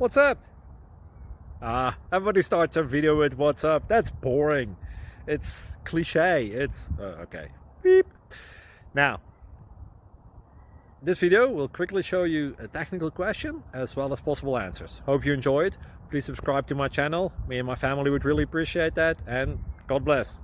What's up? Everybody starts their video with what's up. That's boring. It's cliche. It's okay. Beep. Now, this video will quickly show you a technical question as well as possible answers. Hope you enjoyed. Please subscribe to my channel. Me and my family would really appreciate that, and God bless.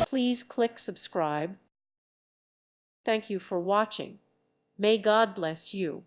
Please click subscribe. Thank you for watching. May God bless you.